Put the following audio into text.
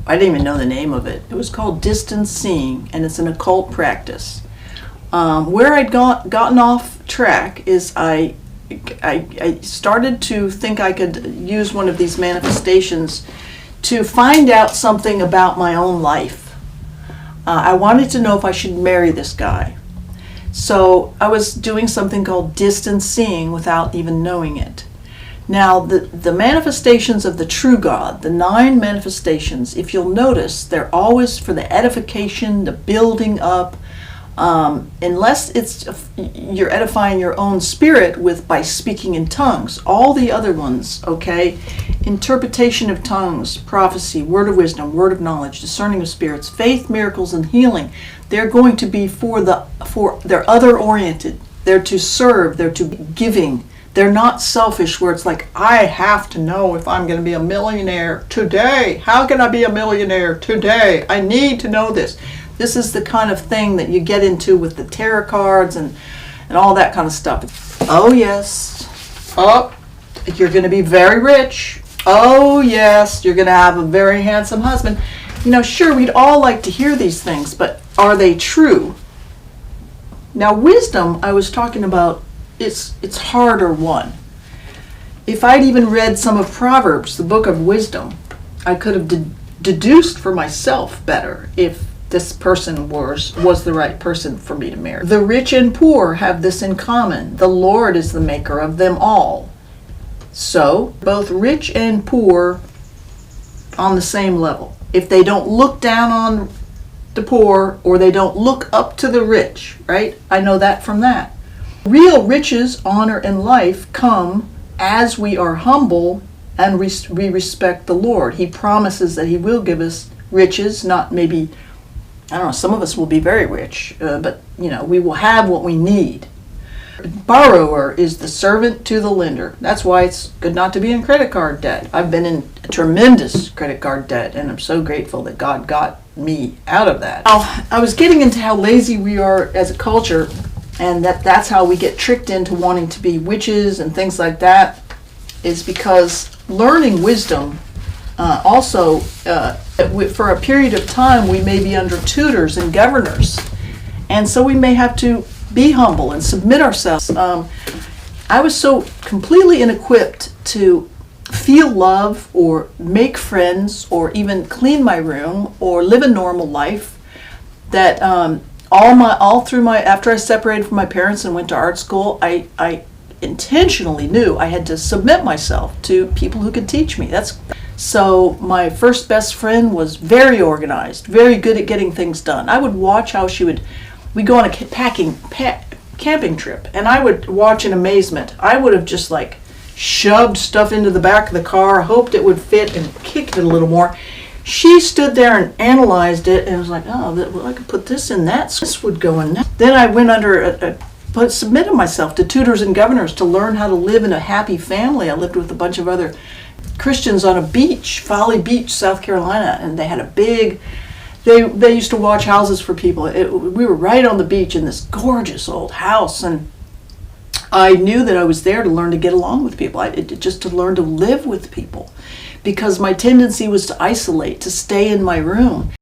I didn't even know the name of it. It was called distance seeing, and it's an occult practice. Where I'd gotten off track is I started to think I could use one of these manifestations to find out something about my own life. I wanted to know if I should marry this guy. So I was doing something called distance seeing without even knowing it. Now, the manifestations of the true God, the 9 manifestations, if you'll notice, they're always for the edification, the building up, unless you're edifying your own spirit by speaking in tongues. All the other ones, okay, interpretation of tongues, prophecy, word of wisdom, word of knowledge, discerning of spirits, faith, miracles, and healing, they're going to be they're other oriented. They're to serve, they're to be giving. They're not selfish where it's like, I have to know if I'm going to be a millionaire today. How can I be a millionaire today? I need to know this. This is the kind of thing that you get into with the tarot cards and all that kind of stuff. Oh, yes. Oh, you're going to be very rich. Oh, yes, you're going to have a very handsome husband. You know, sure, we'd all like to hear these things, but are they true? Now, wisdom, I was talking about, it's harder won. If I'd even read some of Proverbs, the book of wisdom, I could have deduced for myself better if this person was the right person for me to marry. The rich and poor have this in common. The Lord is the maker of them all. So, both rich and poor on the same level. If they don't look down on the poor or they don't look up to the rich, right? I know that from that. Real riches, honor, and life come as we are humble and we respect the Lord. He promises that He will give us riches, not maybe, I don't know, some of us will be very rich, but, you know, we will have what we need. Borrower is the servant to the lender. That's why it's good not to be in credit card debt. I've been in tremendous credit card debt, and I'm so grateful that God got me out of that. Now, I was getting into how lazy we are as a culture, and that's how we get tricked into wanting to be witches and things like that, is because learning wisdom also, for a period of time, we may be under tutors and governors. And so we may have to be humble and submit ourselves. I was so completely inequipped to feel love or make friends or even clean my room or live a normal life that after I separated from my parents and went to art school, I intentionally knew I had to submit myself to people who could teach me. So my first best friend was very organized, very good at getting things done. I would watch how we'd go on a camping trip, and I would watch in amazement. I would have just like shoved stuff into the back of the car, hoped it would fit, and kicked it a little more. She stood there and analyzed it and was like, oh, well, I could put this in that. This would go in that. Then I went submitted myself to tutors and governors to learn how to live in a happy family. I lived with a bunch of other Christians on a beach, Folly Beach, South Carolina, and they had a big, they used to watch houses for people. We were right on the beach in this gorgeous old house, and I knew that I was there to learn to get along with people, just to learn to live with people, because my tendency was to isolate, to stay in my room.